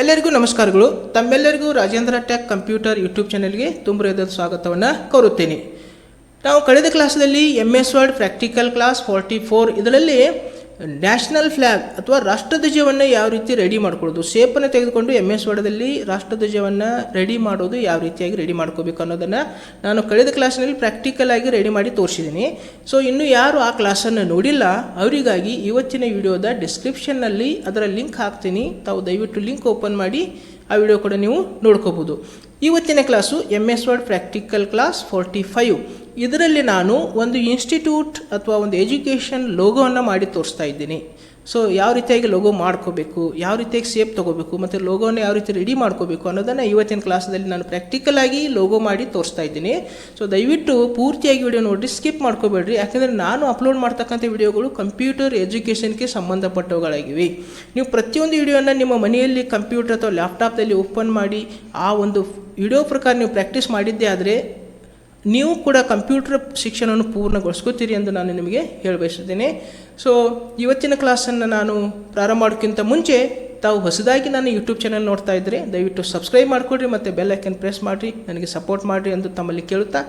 ಎಲ್ಲರಿಗೂ ನಮಸ್ಕಾರಗಳು. ತಮ್ಮೆಲ್ಲರಿಗೂ ರಾಜೇಂದ್ರ ಟೆಕ್ ಕಂಪ್ಯೂಟರ್ ಯೂಟ್ಯೂಬ್ ಚಾನೆಲ್ಗೆ ತುಂಬ ಹೃದಯದ ಸ್ವಾಗತವನ್ನು ಕೋರುತ್ತೇನೆ. ನಾವು ಕಳೆದ ಕ್ಲಾಸ್ದಲ್ಲಿ MS ವರ್ಡ್ ಪ್ರಾಕ್ಟಿಕಲ್ ಕ್ಲಾಸ್ 44 ಇದರಲ್ಲಿ ನ್ಯಾಷನಲ್ ಫ್ಲ್ಯಾಗ್ ಅಥವಾ ರಾಷ್ಟ್ರಧ್ವಜವನ್ನು ಯಾವ ರೀತಿ ರೆಡಿ ಮಾಡ್ಕೊಳ್ಳೋದು, ಶೇಪನ್ನು ತೆಗೆದುಕೊಂಡು MS ವರ್ಡದಲ್ಲಿ ರಾಷ್ಟ್ರಧ್ವಜವನ್ನು ರೆಡಿ ಮಾಡೋದು ಯಾವ ರೀತಿಯಾಗಿ ರೆಡಿ ಮಾಡ್ಕೋಬೇಕು ಅನ್ನೋದನ್ನು ನಾನು ಕಳೆದ ಕ್ಲಾಸ್ನಲ್ಲಿ ಪ್ರಾಕ್ಟಿಕಲ್ ಆಗಿ ರೆಡಿ ಮಾಡಿ ತೋರಿಸಿದ್ದೀನಿ. ಸೊ ಇನ್ನು ಯಾರು ಆ ಕ್ಲಾಸನ್ನು ನೋಡಿಲ್ಲ ಅವರಿಗಾಗಿ ಇವತ್ತಿನ ವಿಡಿಯೋದ ಡಿಸ್ಕ್ರಿಪ್ಷನ್ನಲ್ಲಿ ಅದರ ಲಿಂಕ್ ಹಾಕ್ತೀನಿ. ತಾವು ದಯವಿಟ್ಟು ಲಿಂಕ್ ಓಪನ್ ಮಾಡಿ ಆ ವಿಡಿಯೋ ಕೂಡ ನೀವು ನೋಡ್ಕೋಬೋದು. ಇವತ್ತಿನ class MS word practical class 45. ಇದರಲ್ಲಿ ನಾನು ಒಂದು ಇನ್ಸ್ಟಿಟ್ಯೂಟ್ ಅಥವಾ ಒಂದು ಎಜುಕೇಷನ್ ಲೋಗೋವನ್ನು ಮಾಡಿ ತೋರಿಸ್ತಾ ಇದ್ದೀನಿ. ಸೊ ಯಾವ ರೀತಿಯಾಗಿ ಲೋಗೋ ಮಾಡ್ಕೋಬೇಕು, ಯಾವ ರೀತಿಯಾಗಿ ಶೇಪ್ ತೊಗೋಬೇಕು ಮತ್ತು ಲೋಗೋನ ಯಾವ ರೀತಿ ರೆಡಿ ಮಾಡ್ಕೋಬೇಕು ಅನ್ನೋದನ್ನು ಇವತ್ತಿನ ಕ್ಲಾಸಲ್ಲಿ ನಾನು ಪ್ರಾಕ್ಟಿಕಲ್ ಆಗಿ ಲೋಗೋ ಮಾಡಿ ತೋರಿಸ್ತಾ ಇದ್ದೀನಿ. ಸೊ ದಯವಿಟ್ಟು ಪೂರ್ತಿಯಾಗಿ ವಿಡಿಯೋ ನೋಡಿ, ಸ್ಕಿಪ್ ಮಾಡ್ಕೋಬೇಡ್ರಿ. ಯಾಕೆಂದರೆ ನಾನು ಅಪ್ಲೋಡ್ ಮಾಡ್ತಕ್ಕಂಥ ವಿಡಿಯೋಗಳು ಕಂಪ್ಯೂಟರ್ ಎಜುಕೇಷನ್ಗೆ ಸಂಬಂಧಪಟ್ಟವುಗಳಾಗಿವೆ. ನೀವು ಪ್ರತಿಯೊಂದು ವಿಡಿಯೋನ ನಿಮ್ಮ ಮನೆಯಲ್ಲಿ ಕಂಪ್ಯೂಟರ್ ಅಥವಾ ಲ್ಯಾಪ್ಟಾಪ್ದಲ್ಲಿ ಓಪನ್ ಮಾಡಿ ಆ ಒಂದು ವಿಡಿಯೋ ಪ್ರಕಾರ ನೀವು ಪ್ರಾಕ್ಟೀಸ್ ಮಾಡಿದ್ದೇ ಆದರೆ ನೀವು ಕೂಡ ಕಂಪ್ಯೂಟರ್ ಶಿಕ್ಷಣವನ್ನು ಪೂರ್ಣಗೊಳಿಸ್ಕೋತೀರಿ ಎಂದು ನಾನು ನಿಮಗೆ ಹೇಳಬಯಸುತ್ತೇನೆ. ಸೊ ಇವತ್ತಿನ ಕ್ಲಾಸನ್ನು ನಾನು ಪ್ರಾರಂಭ ಮಾಡೋಕ್ಕಿಂತ ಮುಂಚೆ ತಾವು ಹೊಸದಾಗಿ ನಾನು ಯೂಟ್ಯೂಬ್ ಚಾನಲ್ ನೋಡ್ತಾ ಇದ್ದರೆ ದಯವಿಟ್ಟು ಸಬ್ಸ್ಕ್ರೈಬ್ ಮಾಡಿಕೊಡ್ರಿ ಮತ್ತು ಬೆಲ್ ಐಕನ್ ಪ್ರೆಸ್ ಮಾಡಿರಿ, ನನಗೆ ಸಪೋರ್ಟ್ ಮಾಡಿರಿ ಎಂದು ತಮ್ಮಲ್ಲಿ ಕೇಳುತ್ತಾ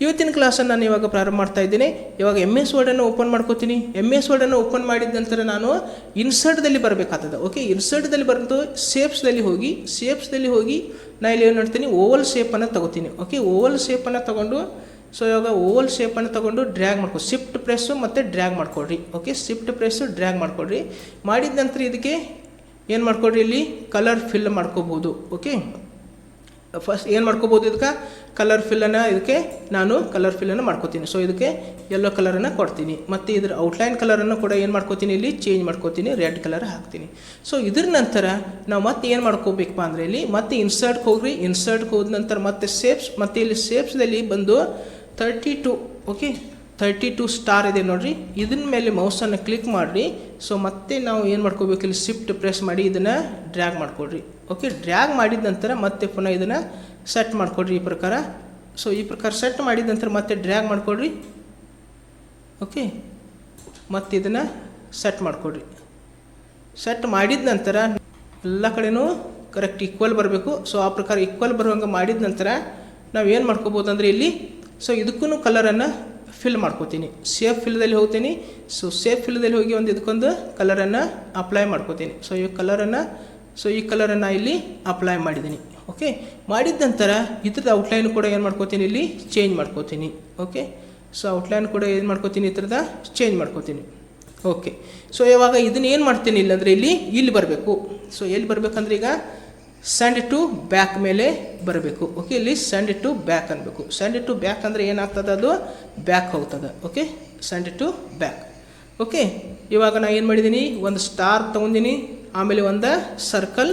ಇವತ್ತಿನ ಕ್ಲಾಸನ್ನು ನಾನು ಇವಾಗ ಪ್ರಾರಂಭ ಮಾಡ್ತಾ ಇದ್ದೀನಿ. ಇವಾಗ MS ವರ್ಡನ್ನು ಓಪನ್ ಮಾಡ್ಕೋತೀನಿ. MS ವರ್ಡನ್ನು ಓಪನ್ ಮಾಡಿದ ನಂತರ ನಾನು ಇನ್ಸರ್ಟ್ದಲ್ಲಿ ಬರಬೇಕಾಗ್ತದೆ. ಓಕೆ, ಇನ್ಸರ್ಟ್ದಲ್ಲಿ ಬರೆದು ಶೇಪ್ಸ್ದಲ್ಲಿ ಹೋಗಿ ನಾನು ಇಲ್ಲಿ ಏನು ಮಾಡ್ತೀನಿ, ಓವಲ್ ಶೇಪನ್ನು ತಗೋತೀನಿ. ಓಕೆ, ಓವಲ್ ಶೇಪನ್ನು ತೊಗೊಂಡು ಸೊ ಇವಾಗ ಓವಲ್ ಶೇಪನ್ನು ತೊಗೊಂಡು ಡ್ರ್ಯಾಗ್ ಮಾಡ್ಕೊ, ಶಿಫ್ಟ್ ಪ್ರೆಸ್ಸು ಮತ್ತು ಡ್ರ್ಯಾಗ್ ಮಾಡ್ಕೊಡ್ರಿ. ಓಕೆ, ಶಿಫ್ಟ್ ಪ್ರೆಸ್ಸು ಡ್ರ್ಯಾಗ್ ಮಾಡ್ಕೊಡ್ರಿ. ಮಾಡಿದ ನಂತರ ಇದಕ್ಕೆ ಏನು ಮಾಡ್ಕೊಡ್ರಿ, ಇಲ್ಲಿ ಕಲರ್ ಫಿಲ್ ಮಾಡ್ಕೋಬೋದು. ಓಕೆ, ಫಸ್ಟ್ ಏನು ಮಾಡ್ಕೋಬೋದು, ಇದಕ್ಕೆ ಕಲರ್ ಫಿಲ್ಲನ್ನು ಇದಕ್ಕೆ ನಾನು ಕಲರ್ ಫಿಲ್ಲನ್ನು ಮಾಡ್ಕೋತೀನಿ. ಸೊ ಇದಕ್ಕೆ ಯೆಲ್ಲೋ ಕಲರನ್ನು ಕೊಡ್ತೀನಿ ಮತ್ತು ಇದರ ಔಟ್ಲೈನ್ ಕಲರನ್ನು ಕೂಡ ಏನು ಮಾಡ್ಕೋತೀನಿ, ಇಲ್ಲಿ ಚೇಂಜ್ ಮಾಡ್ಕೋತೀನಿ, ರೆಡ್ ಕಲರ್ ಹಾಕ್ತೀನಿ. ಸೊ ಇದ್ರ ನಂತರ ನಾವು ಮತ್ತೆ ಏನು ಮಾಡ್ಕೋಬೇಕಪ್ಪ ಅಂದರೆ ಇಲ್ಲಿ ಮತ್ತೆ ಇನ್ಸರ್ಟ್ಗೆ ಹೋಗ್ರಿ. ಇನ್ಸರ್ಟ್ಗೆ ಹೋದ ನಂತರ ಮತ್ತೆ ಶೇಪ್ಸ್, ಮತ್ತು ಇಲ್ಲಿ ಶೇಪ್ಸ್ದಲ್ಲಿ ಬಂದು 32 ಓಕೆ 32 ಸ್ಟಾರ್ ಇದೆ ನೋಡಿರಿ, ಇದನ್ನ ಮೇಲೆ ಮೌಸನ್ನು ಕ್ಲಿಕ್ ಮಾಡಿರಿ. ಸೊ ಮತ್ತೆ ನಾವು ಏನು ಮಾಡ್ಕೋಬೇಕು, ಇಲ್ಲಿ ಶಿಫ್ಟ್ ಪ್ರೆಸ್ ಮಾಡಿ ಇದನ್ನು ಡ್ರ್ಯಾಗ್ ಮಾಡಿಕೊಡ್ರಿ. ಓಕೆ, ಡ್ರ್ಯಾಗ್ ಮಾಡಿದ ನಂತರ ಮತ್ತೆ ಪುನಃ ಇದನ್ನು ಸೆಟ್ ಮಾಡಿಕೊಡ್ರಿ ಈ ಪ್ರಕಾರ. ಸೊ ಈ ಪ್ರಕಾರ ಸೆಟ್ ಮಾಡಿದ ನಂತರ ಮತ್ತೆ ಡ್ರ್ಯಾಗ್ ಮಾಡಿಕೊಡ್ರಿ. ಓಕೆ, ಮತ್ತು ಇದನ್ನು ಸೆಟ್ ಮಾಡಿಕೊಡ್ರಿ. ಸೆಟ್ ಮಾಡಿದ ನಂತರ ಎಲ್ಲ ಕಡೆಯೂ ಕರೆಕ್ಟ್ ಈಕ್ವಲ್ ಬರಬೇಕು. ಸೊ ಆ ಪ್ರಕಾರ ಈಕ್ವಲ್ ಬರುವಂಗೆ ಮಾಡಿದ ನಂತರ ನಾವು ಏನು ಮಾಡ್ಕೋಬೋದು ಅಂದರೆ ಇಲ್ಲಿ ಸೊ ಇದಕ್ಕೂ ಕಲರನ್ನು ಫಿಲ್ ಮಾಡ್ಕೋತೀನಿ. ಶೇಪ್ ಫಿಲ್ದಲ್ಲಿ ಹೋಗ್ತೀನಿ. ಸೊ ಶೇಪ್ ಫಿಲ್ದಲ್ಲಿ ಹೋಗಿ ಒಂದು ಇದಕ್ಕೊಂದು ಕಲರನ್ನು ಅಪ್ಲೈ ಮಾಡ್ಕೋತೀನಿ. ಸೊ ಈ ಕಲರನ್ನು ಇಲ್ಲಿ ಅಪ್ಲೈ ಮಾಡಿದ್ದೀನಿ. ಓಕೆ, ಮಾಡಿದ ನಂತರ ಇದ್ರದ್ದು ಔಟ್ಲೈನ್ ಕೂಡ ಏನು ಮಾಡ್ಕೋತೀನಿ, ಇಲ್ಲಿ ಚೇಂಜ್ ಮಾಡ್ಕೋತೀನಿ. ಓಕೆ, ಸೊ ಔಟ್ಲೈನ್ ಕೂಡ ಏನು ಮಾಡ್ಕೋತೀನಿ, ಈ ಥರದ ಚೇಂಜ್ ಮಾಡ್ಕೋತೀನಿ. ಓಕೆ, ಸೊ ಇವಾಗ ಇದನ್ನ ಏನು ಮಾಡ್ತೀನಿ ಇಲ್ಲಾಂದರೆ ಇಲ್ಲಿ ಬರಬೇಕು. ಸೊ ಎಲ್ಲಿ ಬರಬೇಕಂದ್ರೆ ಈಗ ಸೆಂಡ್ ಟು ಬ್ಯಾಕ್ ಮೇಲೆ ಬರಬೇಕು. ಓಕೆ, ಇಲ್ಲಿ ಸೆಂಡ್ ಟು ಬ್ಯಾಕ್ ಅನ್ಬೇಕು. ಸೆಂಡ್ ಟು ಬ್ಯಾಕ್ ಅಂದರೆ ಏನಾಗ್ತದೆ, ಅದು ಬ್ಯಾಕ್ ಹೋಗ್ತದೆ. Okay, send to back. Okay, ಇವಾಗ ನಾನು ಏನು ಮಾಡಿದ್ದೀನಿ, ಒಂದು ಸ್ಟಾರ್ ತೊಗೊಂಡಿನಿ, ಆಮೇಲೆ ಒಂದು ಸರ್ಕಲ್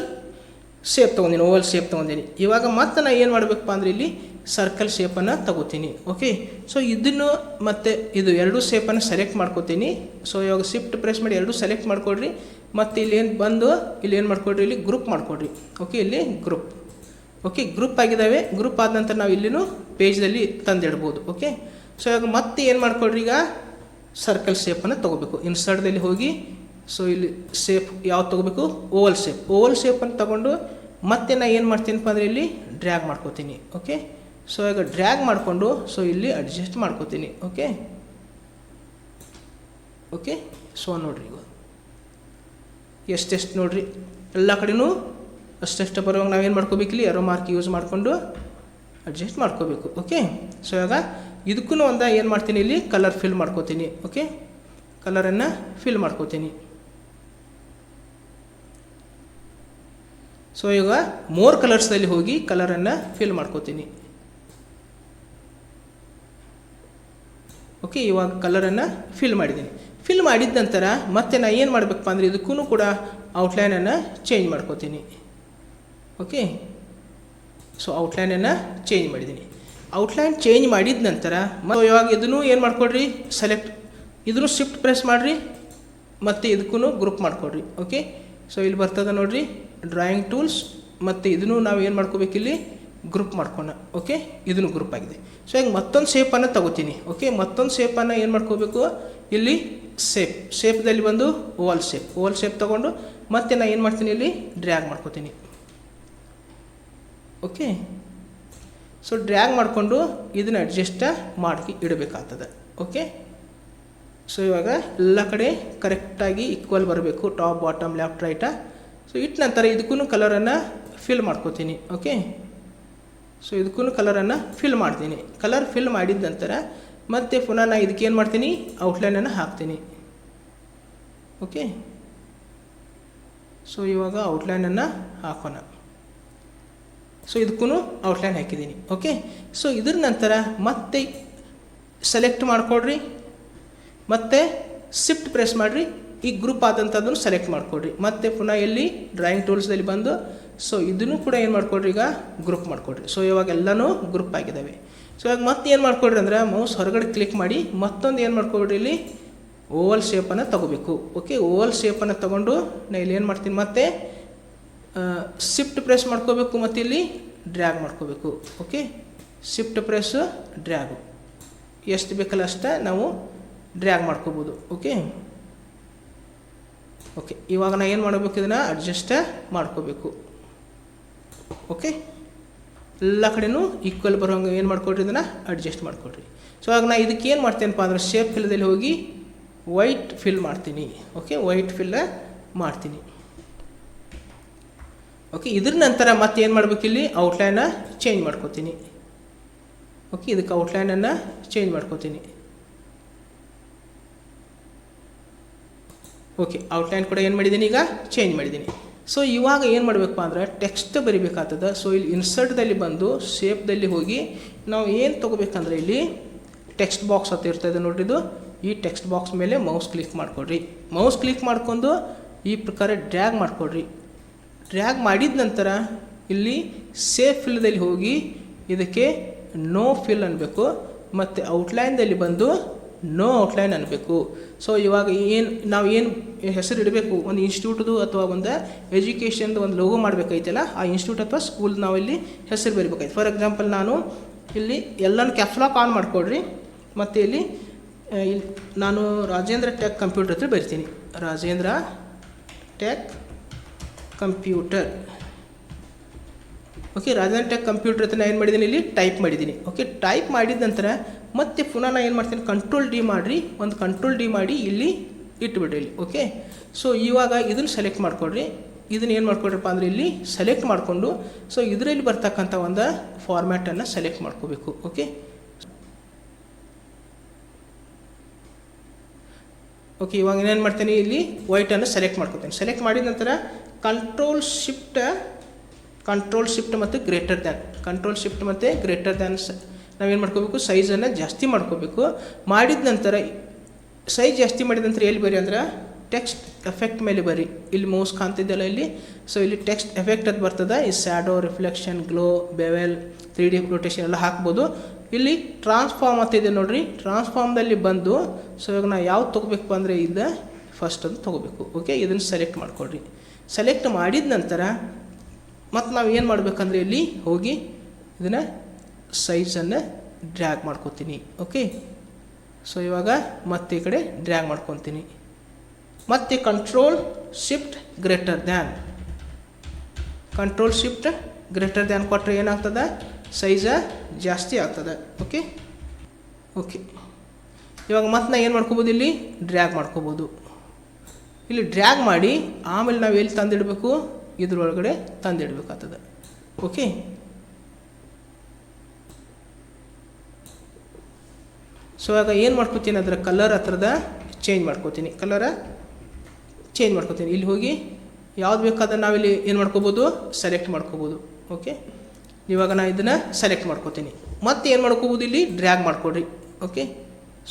ಶೇಪ್ ತೊಗೊಂಡಿನಿ, ಓವಲ್ ಶೇಪ್ ತೊಗೊಂಡಿನಿ. ಇವಾಗ ಮತ್ತೆ ನಾನು ಏನು ಮಾಡಬೇಕಪ್ಪ ಅಂದರೆ ಇಲ್ಲಿ ಸರ್ಕಲ್ ಶೇಪನ್ನು ತಗೋತೀನಿ. ಓಕೆ, ಸೊ ಇದನ್ನು ಮತ್ತು ಇದು ಎರಡೂ ಶೇಪನ್ನು ಸೆಲೆಕ್ಟ್ ಮಾಡ್ಕೋತೀನಿ. ಸೊ ಇವಾಗ ಶಿಫ್ಟ್ ಪ್ರೆಸ್ ಮಾಡಿ ಎರಡೂ ಸೆಲೆಕ್ಟ್ ಮಾಡಿಕೊಡ್ರಿ. ಮತ್ತು ಇಲ್ಲಿ ಏನು ಬಂದು ಇಲ್ಲಿ ಏನು ಮಾಡ್ಕೊಡ್ರಿ, ಇಲ್ಲಿ ಗ್ರೂಪ್ ಮಾಡಿಕೊಡ್ರಿ. ಓಕೆ, ಇಲ್ಲಿ ಗ್ರೂಪ್. ಓಕೆ, ಗ್ರೂಪ್ ಆಗಿದ್ದಾವೆ. ಗ್ರೂಪ್ ಆದ ನಂತರ ನಾವು ಇಲ್ಲಿನೂ ಪೇಜ್ದಲ್ಲಿ ತಂದಿಡ್ಬೋದು. ಓಕೆ, ಸೊ ಇವಾಗ ಮತ್ತೆ ಏನು ಮಾಡ್ಕೊಡ್ರಿ, ಈಗ ಸರ್ಕಲ್ ಶೇಪನ್ನು ತೊಗೋಬೇಕು. ಇನ್ಸರ್ಟ್ದಲ್ಲಿ ಹೋಗಿ ಸೊ ಇಲ್ಲಿ ಶೇಪ್ ಯಾವ್ದು ತೊಗೋಬೇಕು, ಓವಲ್ ಶೇಪ್. ಓವಲ್ ಶೇಪನ್ನು ತೊಗೊಂಡು ಮತ್ತೆ ನಾನು ಏನು ಮಾಡ್ತೀನಪ್ಪ ಅಂದರೆ ಇಲ್ಲಿ ಡ್ರ್ಯಾಗ್ ಮಾಡ್ಕೋತೀನಿ. ಓಕೆ, ಸೊ ಈಗ ಡ್ರ್ಯಾಗ್ ಮಾಡಿಕೊಂಡು ಸೊ ಇಲ್ಲಿ ಅಡ್ಜಸ್ಟ್ ಮಾಡ್ಕೋತೀನಿ. ಓಕೆ, ಓಕೆ, ಸೊ ನೋಡಿರಿ ಈಗ ಎಷ್ಟೆಷ್ಟು ನೋಡಿರಿ ಎಲ್ಲ ಕಡೆಯೂ ಅಷ್ಟೆಷ್ಟು ಬರುವಾಗ ನಾವೇನು ಮಾಡ್ಕೋಬೇಕು, ಇಲ್ಲಿ ಎರೋ ಮಾರ್ಕ್ ಯೂಸ್ ಮಾಡಿಕೊಂಡು ಅಡ್ಜಸ್ಟ್ ಮಾಡ್ಕೋಬೇಕು. ಓಕೆ, ಸೊ ಇವಾಗ ಇದಕ್ಕೂ ಒಂದು ಏನು ಮಾಡ್ತೀನಿ, ಇಲ್ಲಿ ಕಲರ್ ಫಿಲ್ ಮಾಡ್ಕೋತೀನಿ. ಓಕೆ, ಕಲರನ್ನು ಫಿಲ್ ಮಾಡ್ಕೋತೀನಿ. ಸೊ ಈಗ ಮೋರ್ ಕಲರ್ಸ್ದಲ್ಲಿ ಹೋಗಿ ಕಲರನ್ನು ಫಿಲ್ ಮಾಡ್ಕೋತೀನಿ. ಓಕೆ, ಇವಾಗ ಕಲರನ್ನು ಫಿಲ್ ಮಾಡಿದ್ದೀನಿ. ಫಿಲ್ ಮಾಡಿದ ನಂತರ ಮತ್ತೆ ನಾನು ಏನು ಮಾಡಬೇಕಪ್ಪ ಅಂದರೆ ಇದಕ್ಕೂ ಕೂಡ ಔಟ್ಲೈನನ್ನು ಚೇಂಜ್ ಮಾಡ್ಕೋತೀನಿ. ಓಕೆ, ಸೊ ಔಟ್ಲೈನನ್ನು ಚೇಂಜ್ ಮಾಡಿದ್ದೀನಿ. ಔಟ್ಲೈನ್ ಚೇಂಜ್ ಮಾಡಿದ ನಂತರ ಇವಾಗ ಇದನ್ನು ಏನು ಮಾಡ್ಕೊಡ್ರಿ, ಇದನ್ನು ಶಿಫ್ಟ್ ಪ್ರೆಸ್ ಮಾಡಿರಿ ಮತ್ತು ಇದಕ್ಕೂ ಗ್ರೂಪ್ ಮಾಡಿಕೊಡ್ರಿ. ಓಕೆ, ಸೊ ಇಲ್ಲಿ ಬರ್ತದೆ ನೋಡಿರಿ ಡ್ರಾಯಿಂಗ್ ಟೂಲ್ಸ್, ಮತ್ತು ಇದನ್ನು ನಾವು ಏನು ಮಾಡ್ಕೋಬೇಕು, ಇಲ್ಲಿ ಗ್ರೂಪ್ ಮಾಡ್ಕೋಣ. ಓಕೆ, ಇದನ್ನು ಗ್ರೂಪ್ ಆಗಿದೆ. ಸೊ ಈಗ ಮತ್ತೊಂದು ಶೇಪನ್ನು ತಗೋತೀನಿ. ಓಕೆ, ಮತ್ತೊಂದು ಶೇಪನ್ನು ಏನು ಮಾಡ್ಕೋಬೇಕು, ಇಲ್ಲಿ ಶೇಪ್ದಲ್ಲಿ ಬಂದು ಓವಲ್ ಶೇಪ್ ತೊಗೊಂಡು ಮತ್ತೆ ನಾನು ಏನು ಮಾಡ್ತೀನಿ, ಇಲ್ಲಿ ಡ್ರ್ಯಾಗ್ ಮಾಡ್ಕೋತೀನಿ. ಓಕೆ. ಸೊ ಡ್ರ್ಯಾಗ್ ಮಾಡಿಕೊಂಡು ಇದನ್ನು ಅಡ್ಜಸ್ಟ್ ಮಾಡಿ ಇಡಬೇಕಾಗ್ತದೆ. ಓಕೆ. ಸೊ ಇವಾಗ ಎಲ್ಲ ಕಡೆ ಕರೆಕ್ಟಾಗಿ ಈಕ್ವಲ್ ಬರಬೇಕು, top bottom left right. So ಇಟ್ಟ ನಂತರ ಇದಕ್ಕೂ ಕಲರನ್ನು ಫಿಲ್ ಮಾಡ್ಕೋತೀನಿ. ಓಕೆ. ಸೊ ಇದಕ್ಕೂ ಕಲರನ್ನು ಫಿಲ್ ಮಾಡ್ತೀನಿ. ಕಲರ್ ಫಿಲ್ ಮಾಡಿದ ನಂತರ ಮತ್ತೆ ಪುನಃ ನಾನು ಇದಕ್ಕೆ ಏನು ಮಾಡ್ತೀನಿ, ಔಟ್ಲೈನನ್ನು ಹಾಕ್ತೀನಿ. ಓಕೆ. ಸೊ ಇವಾಗ ಔಟ್ಲೈನನ್ನು ಹಾಕೋಣ. ಸೊ ಇದಕ್ಕೂ ಔಟ್ಲೈನ್ ಹಾಕಿದ್ದೀನಿ. ಓಕೆ. ಸೊ ಇದ್ರ ನಂತರ ಮತ್ತೆ ಸೆಲೆಕ್ಟ್ ಮಾಡಿಕೊಡ್ರಿ, ಮತ್ತು ಶಿಫ್ಟ್ ಪ್ರೆಸ್ ಮಾಡಿರಿ, ಈ ಗ್ರೂಪ್ ಆದಂಥದ್ದನ್ನು ಸೆಲೆಕ್ಟ್ ಮಾಡಿಕೊಡ್ರಿ. ಮತ್ತು ಪುನಃ ಎಲ್ಲಿ ಡ್ರಾಯಿಂಗ್ ಟೂಲ್ಸ್ದಲ್ಲಿ ಬಂದು ಸೊ ಇದನ್ನು ಕೂಡ ಏನು ಮಾಡಿಕೊಡ್ರಿ, ಈಗ ಗ್ರೂಪ್ ಮಾಡಿಕೊಡ್ರಿ. ಸೊ ಇವಾಗ ಎಲ್ಲನೂ ಗ್ರೂಪ್ ಆಗಿದ್ದಾವೆ. ಸೊ ಇವಾಗ ಮತ್ತೆ ಏನು ಮಾಡಿಕೊಡ್ರಿ ಅಂದರೆ ಮೌಸ್ ಹೊರಗಡೆ ಕ್ಲಿಕ್ ಮಾಡಿ ಮತ್ತೊಂದು ಏನು ಮಾಡಿಕೊಡ್ರಿ, ಇಲ್ಲಿ ಓವಲ್ ಶೇಪನ್ನು ತೊಗೋಬೇಕು. ಓಕೆ. ಓವಲ್ ಶೇಪನ್ನು ತೊಗೊಂಡು ನಾನು ಇಲ್ಲಿ ಏನು ಮಾಡ್ತೀನಿ, ಮತ್ತೆ ಶಿಫ್ಟ್ ಪ್ರೆಸ್ ಮಾಡ್ಕೋಬೇಕು, ಮತ್ತು ಇಲ್ಲಿ ಡ್ರ್ಯಾಗ್ ಮಾಡ್ಕೋಬೇಕು. ಓಕೆ. ಶಿಫ್ಟ್ ಪ್ರೆಸ್ ಡ್ರ್ಯಾಗು ಎಷ್ಟು ಬೇಕಲ್ಲ ಅಷ್ಟೇ ನಾವು ಡ್ರ್ಯಾಗ್ ಮಾಡ್ಕೋಬೋದು. ಓಕೆ. ಓಕೆ. ಇವಾಗ ನಾನು ಏನು ಮಾಡಬೇಕು, ಇದನ್ನು ಅಡ್ಜಸ್ಟ್ ಮಾಡ್ಕೋಬೇಕು. ಓಕೆ. ಎಲ್ಲ ಕಡೆಯೂ ಈಕ್ವಲ್ ಬರೋಂಗೆ ಏನು ಮಾಡ್ಕೊಡ್ರಿ, ಇದನ್ನು ಅಡ್ಜಸ್ಟ್ ಮಾಡಿಕೊಡ್ರಿ. ಸೊ ಇವಾಗ ನಾನು ಇದಕ್ಕೆ ಏನು ಮಾಡ್ತೇನಪ್ಪ ಅಂದ್ರೆ ಶೇಪ್ ಫಿಲ್ದಲ್ಲಿ ಹೋಗಿ ವೈಟ್ ಫಿಲ್ ಮಾಡ್ತೀನಿ. ಓಕೆ. ವೈಟ್ ಫಿಲ್ ಮಾಡ್ತೀನಿ. ಓಕೆ. ಇದ್ರ ನಂತರ ಮತ್ತೆ ಏನು ಮಾಡಬೇಕು, ಇಲ್ಲಿ ಔಟ್ಲೈನ ಚೇಂಜ್ ಮಾಡ್ಕೋತೀನಿ. ಓಕೆ. ಇದಕ್ಕೆ ಔಟ್ಲೈನನ್ನು ಚೇಂಜ್ ಮಾಡ್ಕೋತೀನಿ. ಓಕೆ. ಔಟ್ಲೈನ್ ಕೂಡ ಏನು ಮಾಡಿದ್ದೀನಿ, ಈಗ ಚೇಂಜ್ ಮಾಡಿದ್ದೀನಿ. ಸೊ ಇವಾಗ ಏನು ಮಾಡಬೇಕಪ್ಪ ಅಂದ್ರೆ ಟೆಕ್ಸ್ಟ್ ಬರಿಬೇಕಾಗ್ತದೆ. ಸೊ ಇಲ್ಲಿ ಇನ್ಸರ್ಟ್ದಲ್ಲಿ ಬಂದು ಶೇಪ್ದಲ್ಲಿ ಹೋಗಿ ನಾವು ಏನು ತೊಗೋಬೇಕಂದ್ರೆ ಇಲ್ಲಿ ಟೆಕ್ಸ್ಟ್ ಬಾಕ್ಸ್ ಅಂತ ಇರ್ತದೆ ನೋಡ್ರಿ, ಇದು ಈ ಟೆಕ್ಸ್ಟ್ ಬಾಕ್ಸ್ ಮೇಲೆ ಮೌಸ್ ಕ್ಲಿಕ್ ಮಾಡಿಕೊಡ್ರಿ. ಮೌಸ್ ಕ್ಲಿಕ್ ಮಾಡ್ಕೊಂಡು ಈ ಪ್ರಕಾರ ಡ್ರ್ಯಾಗ್ ಮಾಡಿಕೊಡ್ರಿ. ಡ್ರ್ಯಾಗ್ ಮಾಡಿದ ನಂತರ ಇಲ್ಲಿ ಸೇಫ್ ಫಿಲ್ದಲ್ಲಿ ಹೋಗಿ ಇದಕ್ಕೆ ನೋ ಫಿಲ್ ಅನ್ನಬೇಕು, ಮತ್ತು ಔಟ್ಲೈನ್ದಲ್ಲಿ ಬಂದು ನೋ ಔಟ್ಲೈನ್ ಅನ್ನಬೇಕು. ಸೊ ಇವಾಗ ನಾವು ಏನು ಹೆಸರು ಇಡಬೇಕು, ಒಂದು ಇನ್ಸ್ಟಿಟ್ಯೂಟ್ದು ಅಥವಾ ಒಂದು ಎಜುಕೇಷನ್ದು ಒಂದು ಲೋಗೋ ಮಾಡಬೇಕೈತಲ್ಲ, ಆ ಇನ್ಸ್ಟಿಟ್ಯೂಟ್ ಅಥವಾ ಸ್ಕೂಲ್ ನಾವಿಲ್ಲಿ ಹೆಸರು ಬರಿಬೇಕಾಯ್ತು. ಫಾರ್ ಎಕ್ಸಾಂಪಲ್ ನಾನು ಇಲ್ಲಿ ಎಲ್ಲನೂ ಕ್ಯಾಪ್ಸ್ಲಾಕ್ ಆನ್ ಮಾಡಿಕೊಡ್ರಿ, ಮತ್ತು ಇಲ್ಲಿ ನಾನು ರಾಜೇಂದ್ರ ಟೆಕ್ ಕಂಪ್ಯೂಟರ್ ಹತ್ರ ಬರಿತೀನಿ. Rajendra tech computer. Okay. Rajendra tech computer ಹತ್ರ ನಾನು ಏನು ಮಾಡಿದ್ದೀನಿ, ಇಲ್ಲಿ ಟೈಪ್ ಮಾಡಿದ್ದೀನಿ. ಓಕೆ. ಟೈಪ್ ಮಾಡಿದ ನಂತರ ಮತ್ತೆ ಪುನಃ ನಾನು ಏನು ಮಾಡ್ತೀನಿ, ಕಂಟ್ರೋಲ್ ಡಿ ಮಾಡಿರಿ, ಒಂದು ಕಂಟ್ರೋಲ್ ಡಿ ಮಾಡಿ ಇಲ್ಲಿ ಇಟ್ಬಿಡ್ರಿ ಇಲ್ಲಿ. ಓಕೆ. ಸೊ ಇವಾಗ ಇದನ್ನು ಸೆಲೆಕ್ಟ್ ಮಾಡಿಕೊಡ್ರಿ. ಇದನ್ನು ಏನು ಮಾಡ್ಕೊಡ್ರಪ್ಪ ಅಂದರೆ ಇಲ್ಲಿ ಸೆಲೆಕ್ಟ್ ಮಾಡಿಕೊಂಡು ಸೊ ಇದರಲ್ಲಿ ಬರ್ತಕ್ಕಂಥ ಒಂದು ಫಾರ್ಮ್ಯಾಟನ್ನು ಸೆಲೆಕ್ಟ್ ಮಾಡ್ಕೋಬೇಕು. ಓಕೆ. ಓಕೆ. ಇವಾಗ ಏನೇನು ಮಾಡ್ತೀನಿ, ಇಲ್ಲಿ ವೈಟನ್ನು ಸೆಲೆಕ್ಟ್ ಮಾಡ್ಕೊತೀನಿ. ಸೆಲೆಕ್ಟ್ ಮಾಡಿದ ನಂತರ ಕಂಟ್ರೋಲ್ ಶಿಫ್ಟ್ ಮತ್ತು ಗ್ರೇಟರ್ ದ್ಯಾನ್, ಕಂಟ್ರೋಲ್ ಶಿಫ್ಟ್ ಮತ್ತು ಗ್ರೇಟರ್ ದ್ಯಾನ್ ನಾವೇನು ಮಾಡ್ಕೋಬೇಕು, ಸೈಜನ್ನು ಜಾಸ್ತಿ ಮಾಡ್ಕೋಬೇಕು. ಮಾಡಿದ ನಂತರ ಸೈಜ್ ಜಾಸ್ತಿ ಮಾಡಿದ ನಂತರ ಎಲ್ಲಿ ಬರಿ ಅಂದ್ರೆ ಟೆಕ್ಸ್ಟ್ ಎಫೆಕ್ಟ್ ಮೇಲೆ ಬರಿ. ಇಲ್ಲಿ ಮೌಸ್ ಕಾಣ್ತಿದ್ದಲ್ಲ ಇಲ್ಲಿ, ಸೊ ಇಲ್ಲಿ ಟೆಕ್ಸ್ಟ್ ಎಫೆಕ್ಟ್ ಅದು ಬರ್ತದೆ. ಈ shadow, reflection, glow, bevel, 3D rotation ಎಲ್ಲ ಹಾಕ್ಬೋದು. ಇಲ್ಲಿ ಟ್ರಾನ್ಸ್ಫಾರ್ಮ್ ಅಂತ ಇದೆ ನೋಡಿರಿ, ಟ್ರಾನ್ಸ್ಫಾರ್ಮ್ದಲ್ಲಿ ಬಂದು ಸೊ ಇವಾಗ ನಾವು ಯಾವ್ದು ತೊಗೋಬೇಕು ಅಂದರೆ ಇದು ಫಸ್ಟ್ ಅದು ತೊಗೋಬೇಕು. ಓಕೆ. ಇದನ್ನು ಸೆಲೆಕ್ಟ್ ಮಾಡಿಕೊಡ್ರಿ. ಸೆಲೆಕ್ಟ್ ಮಾಡಿದ ನಂತರ ಮತ್ತು ನಾವು ಏನು ಮಾಡಬೇಕಂದ್ರೆ ಇಲ್ಲಿ ಹೋಗಿ ಇದನ್ನು ಸೈಜನ್ನು ಡ್ರ್ಯಾಗ್ ಮಾಡ್ಕೊತೀನಿ. ಓಕೆ. ಸೊ ಇವಾಗ ಮತ್ತೆ ಈ ಕಡೆ ಡ್ರ್ಯಾಗ್ ಮಾಡ್ಕೊತೀನಿ. ಮತ್ತು ಕಂಟ್ರೋಲ್ ಶಿಫ್ಟ್ ಗ್ರೇಟರ್ ದ್ಯಾನ್ ಕೊಟ್ಟರೆ ಏನಾಗ್ತದೆ, ಸೈಜ ಜಾಸ್ತಿ ಆಗ್ತದೆ. ಓಕೆ. ಓಕೆ. ಇವಾಗ ಮತ್ತೆ ನಾವು ಏನು ಮಾಡ್ಕೋಬೋದು, ಇಲ್ಲಿ ಡ್ರ್ಯಾಗ್ ಮಾಡ್ಕೋಬೋದು. ಇಲ್ಲಿ ಡ್ರ್ಯಾಗ್ ಮಾಡಿ ಆಮೇಲೆ ನಾವು ಎಲ್ಲಿ ತಂದಿಡಬೇಕು, ಇದ್ರೊಳಗಡೆ ತಂದಿಡಬೇಕಾಗ್ತದೆ. ಓಕೆ. ಸೊ ಇವಾಗ ಏನು ಮಾಡ್ಕೋತೀನಿ ಅದರ ಕಲರ್ ಹತ್ರದ ಚೇಂಜ್ ಮಾಡ್ಕೋತೀನಿ. ಇಲ್ಲಿ ಹೋಗಿ ಯಾವ್ದು ಬೇಕಾದ್ರೆ ನಾವಿಲ್ಲಿ ಏನು ಮಾಡ್ಕೋಬೋದು, ಸೆಲೆಕ್ಟ್ ಮಾಡ್ಕೋಬೋದು. ಓಕೆ. ಇವಾಗ ನಾನು ಇದನ್ನು ಸೆಲೆಕ್ಟ್ ಮಾಡ್ಕೋತೀನಿ. ಮತ್ತೆ ಏನು ಮಾಡ್ಕೋಬೋದು, ಇಲ್ಲಿ ಡ್ರ್ಯಾಗ್ ಮಾಡ್ಕೊಡ್ರಿ. ಓಕೆ.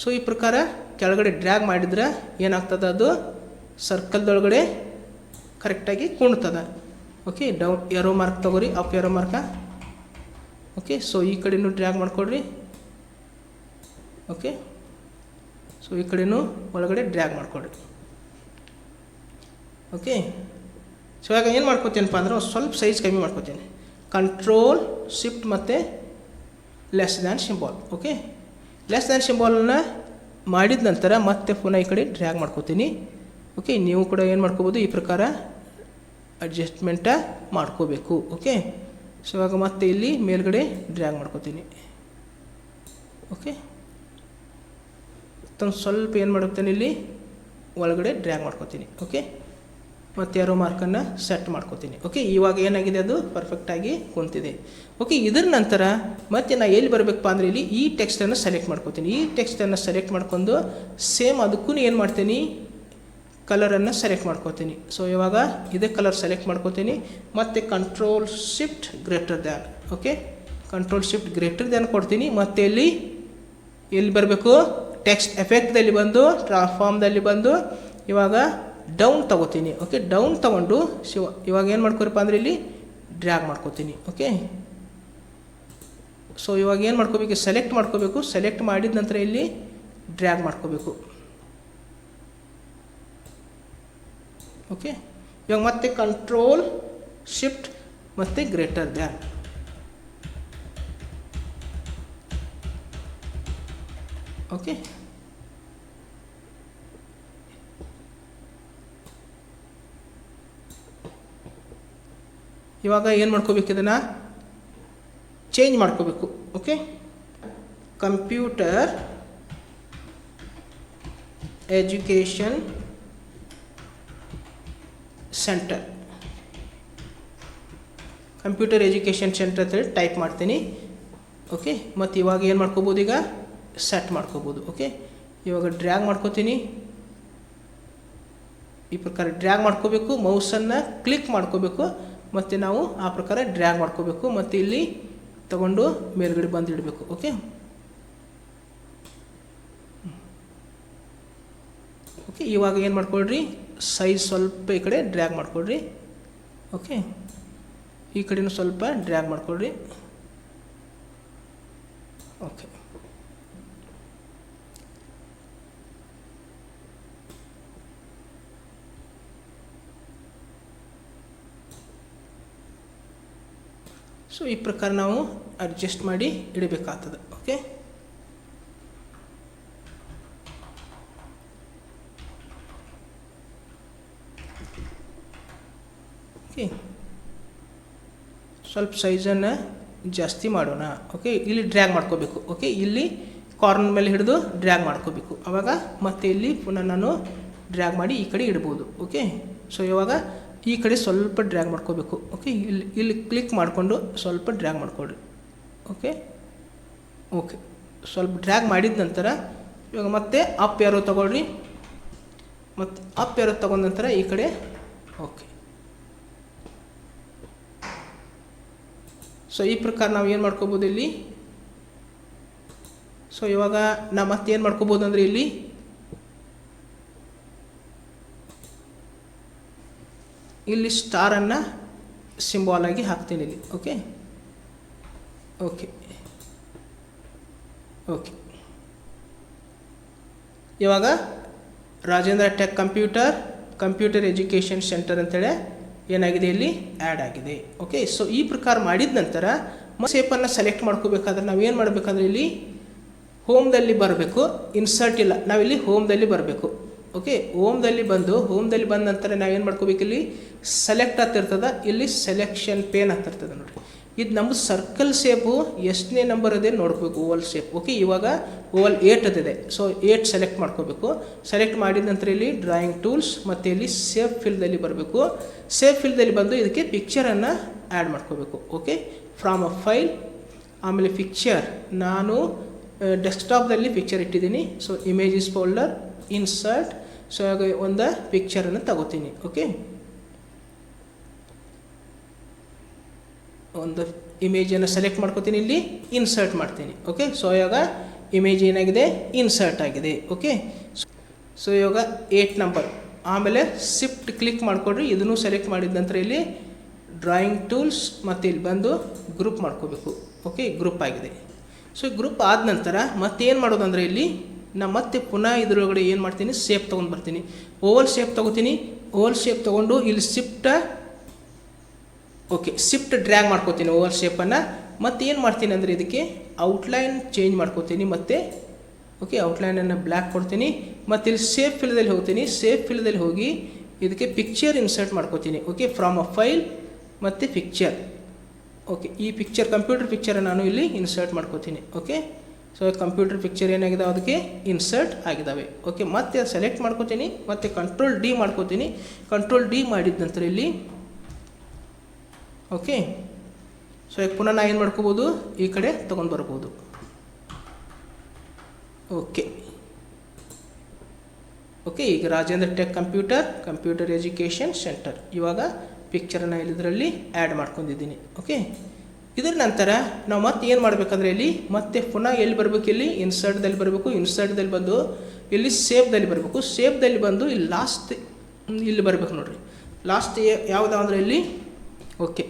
ಸೊ ಈ ಪ್ರಕಾರ ಕೆಳಗಡೆ ಡ್ರ್ಯಾಗ್ ಮಾಡಿದ್ರೆ ಏನಾಗ್ತದೆ, ಅದು ಸರ್ಕಲ್ದೊಳಗಡೆ ಕರೆಕ್ಟಾಗಿ ಕುಣ್ತದೆ. ಓಕೆ. ಡೌನ್ ಏರೋ ಮಾರ್ಕ್ ತೊಗೊರಿ, up arrow mark. Okay. So ಈ ಕಡೆನೂ ಡ್ರ್ಯಾಗ್ ಮಾಡಿಕೊಡ್ರಿ. ಓಕೆ. ಸೊ ಈ ಕಡೆನೂ ಒಳಗಡೆ ಡ್ರ್ಯಾಗ್ ಮಾಡಿಕೊಡ್ರಿ. ಓಕೆ. ಸೊ ಇವಾಗ ಏನು ಮಾಡ್ಕೋತೀನಪ್ಪ ಅಂದ್ರೆ ಸ್ವಲ್ಪ ಸೈಜ್ ಕಮ್ಮಿ ಮಾಡ್ಕೋತೀನಿ. ಕಂಟ್ರೋಲ್ ಶಿಫ್ಟ್ ಮತ್ತು less than symbol. Okay. Less than ಸಿಂಬಾಲನ್ನು ಮಾಡಿದ ನಂತರ ಮತ್ತೆ ಪುನಃ ಈ ಕಡೆ ಡ್ರ್ಯಾಗ್ ಮಾಡ್ಕೋತೀನಿ. ಓಕೆ. ನೀವು ಕೂಡ ಏನು ಮಾಡ್ಕೋಬೋದು, ಈ ಪ್ರಕಾರ ಅಡ್ಜಸ್ಟ್ಮೆಂಟ ಮಾಡ್ಕೋಬೇಕು. ಓಕೆ. ಸೊ ಇವಾಗ ಮತ್ತೆ ಇಲ್ಲಿ ಮೇಲ್ಗಡೆ ಡ್ರ್ಯಾಗ್ ಮಾಡ್ಕೋತೀನಿ. ಓಕೆ, ಸ್ವಲ್ಪ ಏನು ಮಾಡುತ್ತೇನೆ ಇಲ್ಲಿ ಒಳಗಡೆ ಡ್ರ್ಯಾಗ್ ಮಾಡ್ಕೋತೀನಿ. ಓಕೆ, ಮತ್ತು ಯಾರೋ ಮಾರ್ಕನ್ನು ಸೆಟ್ ಮಾಡ್ಕೋತೀನಿ. ಓಕೆ, ಇವಾಗ ಏನಾಗಿದೆ ಅದು ಪರ್ಫೆಕ್ಟಾಗಿ ಕುಂತಿದೆ. ಓಕೆ, ಇದರ ನಂತರ ಮತ್ತೆ ನಾನು ಎಲ್ಲಿ ಬರಬೇಕಪ್ಪ ಅಂದರೆ ಇಲ್ಲಿ ಈ ಟೆಕ್ಸ್ಟನ್ನು ಸೆಲೆಕ್ಟ್ ಮಾಡ್ಕೋತೀನಿ. ಈ ಟೆಕ್ಸ್ಟನ್ನು ಸೆಲೆಕ್ಟ್ ಮಾಡ್ಕೊಂಡು ಸೇಮ್ ಅದಕ್ಕೂ ಏನು ಮಾಡ್ತೀನಿ, ಕಲರನ್ನು ಸೆಲೆಕ್ಟ್ ಮಾಡ್ಕೋತೀನಿ. ಸೊ ಇವಾಗ ಇದೇ ಕಲರ್ ಸೆಲೆಕ್ಟ್ ಮಾಡ್ಕೋತೀನಿ. ಮತ್ತು control shift greater than. Okay, control shift greater than ಕೊಡ್ತೀನಿ. ಮತ್ತು ಎಲ್ಲಿ ಬರಬೇಕು, ಟೆಕ್ಸ್ಟ್ ಎಫೆಕ್ಟ್ದಲ್ಲಿ ಬಂದು ಟ್ರಾನ್ಸ್ಫಾರ್ಮ್ದಲ್ಲಿ ಬಂದು ಇವಾಗ ಡೌನ್ ತಗೋತೀನಿ. ಓಕೆ, ಡೌನ್ ತಗೊಂಡು ಇವಾಗ ಏನು ಮಾಡ್ಕೊರಪ್ಪ ಅಂದರೆ ಇಲ್ಲಿ ಡ್ರ್ಯಾಗ್ ಮಾಡ್ಕೋತೀನಿ. ಓಕೆ, ಸೊ ಇವಾಗ ಏನು ಮಾಡ್ಕೋಬೇಕು, ಸೆಲೆಕ್ಟ್ ಮಾಡ್ಕೋಬೇಕು. ಸೆಲೆಕ್ಟ್ ಮಾಡಿದ ನಂತರ ಇಲ್ಲಿ ಡ್ರ್ಯಾಗ್ ಮಾಡ್ಕೋಬೇಕು. ಓಕೆ, ಇವಾಗ ಮತ್ತೆ ಕಂಟ್ರೋಲ್ ಶಿಫ್ಟ್ ಮತ್ತು ಗ್ರೇಟರ್ ದ್ಯಾನ್. ಓಕೆ, ಇವಾಗ ಏನು ಮಾಡ್ಕೋಬೇಕು, ಇದನ್ನು ಚೇಂಜ್ ಮಾಡ್ಕೋಬೇಕು. Okay, computer education centre, computer education centre ಅಂತೇಳಿ ಟೈಪ್ ಮಾಡ್ತೀನಿ. ಓಕೆ, ಮತ್ತು ಇವಾಗ ಏನು ಮಾಡ್ಕೋಬೋದು, ಈಗ ಸೆಟ್ ಮಾಡ್ಕೋಬೋದು. ಓಕೆ, ಇವಾಗ ಡ್ರ್ಯಾಗ್ ಮಾಡ್ಕೋತೀನಿ. ಈ ಪ್ರಕಾರ ಡ್ರ್ಯಾಗ್ ಮಾಡ್ಕೋಬೇಕು. ಮೌಸನ್ನು ಕ್ಲಿಕ್ ಮಾಡ್ಕೋಬೇಕು ಮತ್ತು ನಾವು ಆ ಪ್ರಕಾರ ಡ್ರ್ಯಾಗ್ ಮಾಡ್ಕೋಬೇಕು. ಮತ್ತು ಇಲ್ಲಿ ತಗೊಂಡು ಮೇಲ್ಗಡೆ ಬಂದು ಇಡಬೇಕು. ಓಕೆ, ಓಕೆ, ಇವಾಗ ಏನು ಮಾಡ್ಕೊಳ್ರಿ, ಸೈಜ್ ಸ್ವಲ್ಪ ಈ ಕಡೆ ಡ್ರ್ಯಾಗ್ ಮಾಡ್ಕೊಳ್ರಿ. ಓಕೆ, ಈ ಕಡೆನೂ ಸ್ವಲ್ಪ ಡ್ರ್ಯಾಗ್ ಮಾಡ್ಕೊಳ್ರಿ. ಓಕೆ, ಸೊ ಈ ಪ್ರಕಾರ ನಾವು ಅಡ್ಜಸ್ಟ್ ಮಾಡಿ ಇಡಬೇಕಾಗ್ತದೆ. ಓಕೆ, ಓಕೆ, ಸ್ವಲ್ಪ ಸೈಜನ್ನು ಜಾಸ್ತಿ ಮಾಡೋಣ. ಓಕೆ, ಇಲ್ಲಿ ಡ್ರ್ಯಾಗ್ ಮಾಡ್ಕೋಬೇಕು. ಓಕೆ, ಇಲ್ಲಿ ಕಾರ್ನರ್ ಮೇಲೆ ಹಿಡಿದು ಡ್ರ್ಯಾಗ್ ಮಾಡ್ಕೋಬೇಕು. ಆವಾಗ ಮತ್ತೆ ಇಲ್ಲಿ ಪುನಃ ನಾನು ಡ್ರ್ಯಾಗ್ ಮಾಡಿ ಈ ಕಡೆ ಇಡ್ಬೋದು. ಓಕೆ, ಸೊ ಇವಾಗ ಈ ಕಡೆ ಸ್ವಲ್ಪ ಡ್ರ್ಯಾಗ್ ಮಾಡ್ಕೋಬೇಕು. ಓಕೆ, ಇಲ್ಲಿ ಕ್ಲಿಕ್ ಮಾಡಿಕೊಂಡು ಸ್ವಲ್ಪ ಡ್ರ್ಯಾಗ್ ಮಾಡ್ಕೊಳ್ರಿ. ಓಕೆ, ಓಕೆ, ಸ್ವಲ್ಪ ಡ್ರ್ಯಾಗ್ ಮಾಡಿದ ನಂತರ ಇವಾಗ ಮತ್ತೆ ಅಪ್ ಏರೋ ತೊಗೊಳ್ರಿ. ಮತ್ತು ಅಪ್ ಏರೋ ತಗೊಂಡ ನಂತರ ಈ ಕಡೆ. ಓಕೆ, ಸೊ ಈ ಪ್ರಕಾರ ನಾವು ಏನು ಮಾಡ್ಕೋಬೋದು ಇಲ್ಲಿ. ಸೊ ಇವಾಗ ನಾವು ಮತ್ತೆ ಏನು ಮಾಡ್ಕೋಬೋದು ಅಂದರೆ ಇಲ್ಲಿ ಸ್ಟಾರನ್ನು ಸಿಂಬಾಲಾಗಿ ಹಾಕ್ತೀನಿ ಇಲ್ಲಿ. ಓಕೆ, ಓಕೆ, ಓಕೆ, ಇವಾಗ Rajendra tech computer education centre ಅಂತೇಳಿ ಏನಾಗಿದೆ ಇಲ್ಲಿ ಆ್ಯಡ್ ಆಗಿದೆ. ಓಕೆ, ಸೊ ಈ ಪ್ರಕಾರ ಮಾಡಿದ ನಂತರ ಶೇಪನ್ನು ಸೆಲೆಕ್ಟ್ ಮಾಡ್ಕೋಬೇಕಾದ್ರೆ ನಾವೇನು ಮಾಡಬೇಕಂದ್ರೆ ಇಲ್ಲಿ ಹೋಮ್ದಲ್ಲಿ ಬರಬೇಕು. ಇನ್ಸರ್ಟ್ ಇಲ್ಲ, ನಾವಿಲ್ಲಿ ಹೋಮ್ದಲ್ಲಿ ಬರಬೇಕು. ಓಕೆ, ಹೋಮ್ದಲ್ಲಿ ಬಂದ ನಂತರ ನಾವೇನು ಮಾಡ್ಕೋಬೇಕು, ಇಲ್ಲಿ ಸೆಲೆಕ್ಟ್ ಆಗ್ತಿರ್ತದೆ. ಇಲ್ಲಿ ಸೆಲೆಕ್ಷನ್ ಪೇನ್ ಆಗ್ತಿರ್ತದೆ ನೋಡಿರಿ. ಇದು ನಮ್ಮದು ಸರ್ಕಲ್ ಶೇಪು ಎಷ್ಟನೇ ನಂಬರ್ ಅದೇ ನೋಡ್ಕೋಬೇಕು, ಓವಲ್ ಶೇಪ್. ಓಕೆ, ಇವಾಗ ಓವಲ್ 8 ಅದಿದೆ. ಸೊ 8 ಸೆಲೆಕ್ಟ್ ಮಾಡ್ಕೋಬೇಕು. ಸೆಲೆಕ್ಟ್ ಮಾಡಿದ ನಂತರ ಇಲ್ಲಿ ಡ್ರಾಯಿಂಗ್ ಟೂಲ್ಸ್ ಮತ್ತು ಇಲ್ಲಿ ಸೇವ್ ಫಿಲ್ದಲ್ಲಿ ಬರಬೇಕು. ಸೇವ್ ಫಿಲ್ದಲ್ಲಿ ಬಂದು ಇದಕ್ಕೆ ಪಿಕ್ಚರನ್ನು ಆ್ಯಡ್ ಮಾಡ್ಕೋಬೇಕು. ಓಕೆ, ಫ್ರಾಮ್ ಅ ಫೈಲ್, ಆಮೇಲೆ ಪಿಕ್ಚರ್ ನಾನು ಡೆಸ್ಕ್ಟಾಪ್ದಲ್ಲಿ ಪಿಕ್ಚರ್ ಇಟ್ಟಿದ್ದೀನಿ. So images folder, insert. So ಹಾಗೆ ಒಂದು ಪಿಕ್ಚರನ್ನು ತಗೋತೀನಿ. ಓಕೆ, ಒಂದು ಇಮೇಜನ್ನು ಸೆಲೆಕ್ಟ್ ಮಾಡ್ಕೋತೀನಿ, ಇಲ್ಲಿ ಇನ್ಸರ್ಟ್ ಮಾಡ್ತೀನಿ. ಓಕೆ, ಸೊ ಇವಾಗ ಇಮೇಜ್ ಏನಾಗಿದೆ, ಇನ್ಸರ್ಟ್ ಆಗಿದೆ. ಓಕೆ, ಸೊ ಇವಾಗ 8 ನಂಬರ್. ಆಮೇಲೆ ಶಿಫ್ಟ್ ಕ್ಲಿಕ್ ಮಾಡಿಕೊಡ್ರಿ. ಇದನ್ನು ಸೆಲೆಕ್ಟ್ ಮಾಡಿದ ನಂತರ ಇಲ್ಲಿ ಡ್ರಾಯಿಂಗ್ ಟೂಲ್ಸ್ ಮತ್ತು ಇಲ್ಲಿ ಬಂದು ಗ್ರೂಪ್ ಮಾಡ್ಕೋಬೇಕು. ಓಕೆ, ಗ್ರೂಪ್ ಆಗಿದೆ. ಸೊ ಗ್ರೂಪ್ ಆದ ನಂತರ ಮತ್ತೇನು ಮಾಡೋದಂದರೆ ಇಲ್ಲಿ ನಾನು ಮತ್ತೆ ಪುನಃ ಇದರೊಳಗಡೆ ಏನು ಮಾಡ್ತೀನಿ, ಶೇಪ್ ತೊಗೊಂಡು ಬರ್ತೀನಿ. ಓವಲ್ ಶೇಪ್ ತೊಗೋತೀನಿ. ಓವಲ್ ಶೇಪ್ ತೊಗೊಂಡು ಇಲ್ಲಿ ಶಿಫ್ಟ್ ಡ್ರ್ಯಾಗ್ ಮಾಡ್ಕೋತೀನಿ ಓವಲ್ ಶೇಪನ್ನು. ಮತ್ತು ಏನು ಮಾಡ್ತೀನಿ ಅಂದರೆ ಇದಕ್ಕೆ ಔಟ್ಲೈನ್ ಚೇಂಜ್ ಮಾಡ್ಕೋತೀನಿ. ಮತ್ತು ಓಕೆ, ಔಟ್ಲೈನನ್ನು ಬ್ಲ್ಯಾಕ್ ಕೊಡ್ತೀನಿ. ಮತ್ತು ಇಲ್ಲಿ ಸೇಫ್ ಫಿಲ್ದಲ್ಲಿ ಹೋಗ್ತೀನಿ. ಸೇಫ್ ಫಿಲ್ದಲ್ಲಿ ಹೋಗಿ ಇದಕ್ಕೆ ಪಿಕ್ಚರ್ ಇನ್ಸರ್ಟ್ ಮಾಡ್ಕೋತೀನಿ. ಓಕೆ, ಫ್ರಾಮ್ ಅ ಫೈಲ್ ಮತ್ತು ಪಿಕ್ಚರ್. ಓಕೆ, ಈ ಪಿಕ್ಚರ್ ಕಂಪ್ಯೂಟರ್ ಪಿಕ್ಚರ್ ನಾನು ಇಲ್ಲಿ ಇನ್ಸರ್ಟ್ ಮಾಡ್ಕೋತೀನಿ. ಓಕೆ, ಸೊ ಕಂಪ್ಯೂಟರ್ ಪಿಕ್ಚರ್ ಏನಾಗಿದೆ ಅದಕ್ಕೆ ಇನ್ಸರ್ಟ್ ಆಗಿದ್ದಾವೆ. ಓಕೆ, ಮತ್ತೆ ಸೆಲೆಕ್ಟ್ ಮಾಡ್ಕೋತೀನಿ, ಮತ್ತು ಕಂಟ್ರೋಲ್ ಡಿ ಮಾಡ್ಕೋತೀನಿ. ಕಂಟ್ರೋಲ್ ಡಿ ಮಾಡಿದ ನಂತರ ಇಲ್ಲಿ ಓಕೆ, ಸೊ ಈಗ ಪುನಃ ನಾನು ಏನು ಮಾಡ್ಕೋಬೋದು, ಈ ಕಡೆ ತೊಗೊಂಡು ಬರ್ಬೋದು. ಓಕೆ ಓಕೆ, ಈಗ Rajendra tech computer education centre ಇವಾಗ ಪಿಕ್ಚರನ್ನು ಇದರಲ್ಲಿ ಆ್ಯಡ್ ಮಾಡ್ಕೊಂಡಿದ್ದೀನಿ. ಓಕೆ, ಇದರ ನಂತರ ನಾವು ಮತ್ತೆ ಏನು ಮಾಡಬೇಕಂದ್ರೆ ಇಲ್ಲಿ ಮತ್ತೆ ಪುನಃ ಎಲ್ಲಿ ಬರಬೇಕು, ಇಲ್ಲಿ ಇನ್ಸರ್ಟ್ದಲ್ಲಿ ಬರಬೇಕು. ಇನ್ಸರ್ಟ್ದಲ್ಲಿ ಬಂದು ಇಲ್ಲಿ ಸೇವ್ದಲ್ಲಿ ಬರಬೇಕು. ಸೇವ್ದಲ್ಲಿ ಬಂದು ಇಲ್ಲಿ ಲಾಸ್ಟ್ ಇಲ್ಲಿ ಬರಬೇಕು ನೋಡಿರಿ. ಲಾಸ್ಟ್ ಯಾವುದಾದ್ರೆ ಇಲ್ಲಿ ಓಕೆ,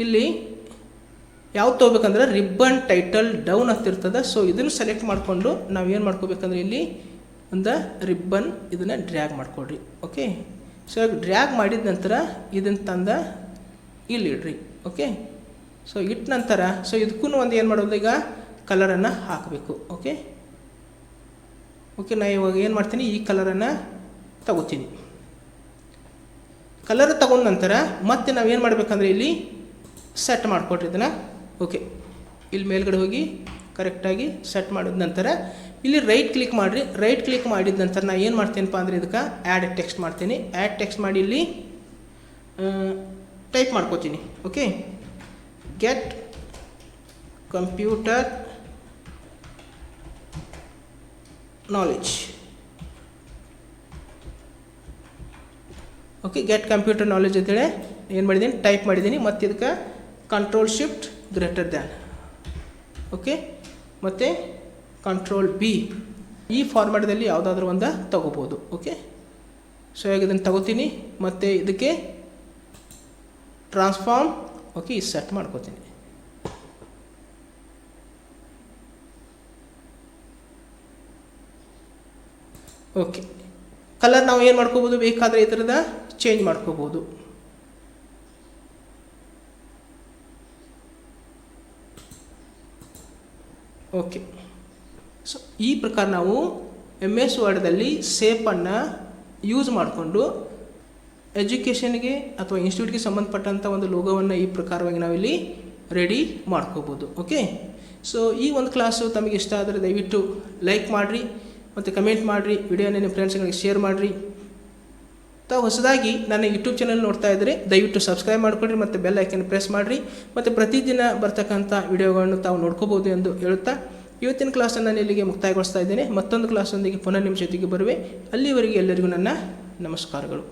ಇಲ್ಲಿ ಯಾವ್ದು ತೊಗೋಬೇಕಂದ್ರೆ ರಿಬ್ಬನ್ ಟೈಟಲ್ ಡೌನ್ ಅಂತಿರ್ತದೆ. ಸೊ ಇದನ್ನು ಸೆಲೆಕ್ಟ್ ಮಾಡಿಕೊಂಡು ನಾವು ಏನು ಮಾಡ್ಕೋಬೇಕಂದ್ರೆ ಇಲ್ಲಿ ಒಂದು ರಿಬ್ಬನ್ ಇದನ್ನು ಡ್ರ್ಯಾಗ್ ಮಾಡಿಕೊಡ್ರಿ. ಓಕೆ, ಸೊ ಡ್ರ್ಯಾಗ್ ಮಾಡಿದ ನಂತರ ಇದನ್ನು ತಂದ ಇಲ್ಲಿ ಇಡ್ರಿ. ಓಕೆ, ಸೊ ಇಟ್ಟ ನಂತರ ಸೊ ಇದಕ್ಕೂ ಒಂದು ಏನು ಮಾಡೋದು, ಈಗ ಕಲರನ್ನು ಹಾಕಬೇಕು. ಓಕೆ ಓಕೆ, ನಾನು ಇವಾಗ ಏನು ಮಾಡ್ತೀನಿ, ಈ ಕಲರನ್ನು ತಗೋತೀನಿ. ಕಲರ್ ತಗೊಂಡ ನಂತರ ಮತ್ತೆ ನಾವು ಏನು ಮಾಡಬೇಕಂದ್ರೆ ಇಲ್ಲಿ ಸೆಟ್ ಮಾಡಿಕೊಡ್ರಿ ಇದನ್ನು. ಓಕೆ, ಇಲ್ಲಿ ಮೇಲ್ಗಡೆ ಹೋಗಿ ಕರೆಕ್ಟಾಗಿ ಸೆಟ್ ಮಾಡಿದ ನಂತರ ಇಲ್ಲಿ ರೈಟ್ ಕ್ಲಿಕ್ ಮಾಡಿರಿ. ರೈಟ್ ಕ್ಲಿಕ್ ಮಾಡಿದ ನಂತರ ನಾನು ಏನು ಮಾಡ್ತೀನಪ್ಪ ಅಂದರೆ ಇದಕ್ಕೆ ಆ್ಯಡ್ ಟೆಕ್ಸ್ಟ್ ಮಾಡ್ತೀನಿ. ಆ್ಯಡ್ ಟೆಕ್ಸ್ಟ್ ಮಾಡಿ ಇಲ್ಲಿ ಟೈಪ್ ಮಾಡ್ಕೋತೀನಿ. Okay, get computer knowledge. Okay, get computer knowledge ಅಂತೇಳಿ ಏನು ಮಾಡಿದ್ದೀನಿ, ಟೈಪ್ ಮಾಡಿದ್ದೀನಿ. ಮತ್ತು ಇದಕ್ಕೆ control shift greater than. Okay, ಮತ್ತು ಕಂಟ್ರೋಲ್ ಬಿ. ಈ ಫಾರ್ಮ್ಯಾಟ್ದಲ್ಲಿ ಯಾವುದಾದ್ರೂ ಒಂದು ತಗೋಬೋದು. ಓಕೆ, ಸೊ ಈಗ ಇದನ್ನು ತಗೋತೀನಿ, ಮತ್ತು ಇದಕ್ಕೆ ಟ್ರಾನ್ಸ್ಫಾರ್ಮ್ ಓಕೆ ಇದು ಸೆಟ್ ಮಾಡ್ಕೋತೀನಿ. ಓಕೆ, ಕಲರ್ ನಾವು ಏನು ಮಾಡ್ಕೋಬೋದು, ಬೇಕಾದರೆ ಈ ಥರದ ಚೇಂಜ್ ಮಾಡ್ಕೋಬೋದು. ಓಕೆ, ಸೊ ಈ ಪ್ರಕಾರ ನಾವು MS ವರ್ಡ್ದಲ್ಲಿ ಸೇಪನ್ನು ಯೂಸ್ ಮಾಡಿಕೊಂಡು ಎಜುಕೇಷನ್ಗೆ ಅಥವಾ ಇನ್ಸ್ಟಿಟ್ಯೂಟ್ಗೆ ಸಂಬಂಧಪಟ್ಟಂಥ ಒಂದು ಲೋಗೋವನ್ನು ಈ ಪ್ರಕಾರವಾಗಿ ನಾವಿಲ್ಲಿ ರೆಡಿ ಮಾಡ್ಕೋಬೋದು. ಓಕೆ, ಸೊ ಈ ಒಂದು ಕ್ಲಾಸು ತಮಗೆ ಇಷ್ಟ ಆದರೆ ದಯವಿಟ್ಟು ಲೈಕ್ ಮಾಡಿರಿ ಮತ್ತು ಕಮೆಂಟ್ ಮಾಡಿರಿ. ವಿಡಿಯೋನ ನಿಮ್ಮ ಫ್ರೆಂಡ್ಸ್ಗಳಿಗೆ ಶೇರ್ ಮಾಡಿರಿ. ತಾವು ಹೊಸದಾಗಿ ನನ್ನ ಯೂಟ್ಯೂಬ್ ಚಾನಲ್ ನೋಡ್ತಾ ಇದ್ದರೆ ದಯವಿಟ್ಟು ಸಬ್ಸ್ಕ್ರೈಬ್ ಮಾಡಿಕೊಡ್ರಿ ಮತ್ತು ಬೆಲ್ ಐಕನ್ ಪ್ರೆಸ್ ಮಾಡಿರಿ. ಮತ್ತು ಪ್ರತಿದಿನ ಬರ್ತಕ್ಕಂಥ ವಿಡಿಯೋಗಳನ್ನು ತಾವು ನೋಡ್ಕೋಬೋದು ಎಂದು ಹೇಳುತ್ತಾ ಇವತ್ತಿನ ಕ್ಲಾಸನ್ನು ನಾನು ಇಲ್ಲಿಗೆ ಮುಕ್ತಾಯಗೊಳಿಸ್ತಾ ಇದ್ದೇನೆ. ಮತ್ತೊಂದು ಕ್ಲಾಸೊಂದಿಗೆ ಪುನಃ ನಿಮ್ಮ ಜೊತೆಗೆ ಬರುವೆ. ಅಲ್ಲಿವರೆಗೆ ಎಲ್ಲರಿಗೂ ನನ್ನ ನಮಸ್ಕಾರಗಳು.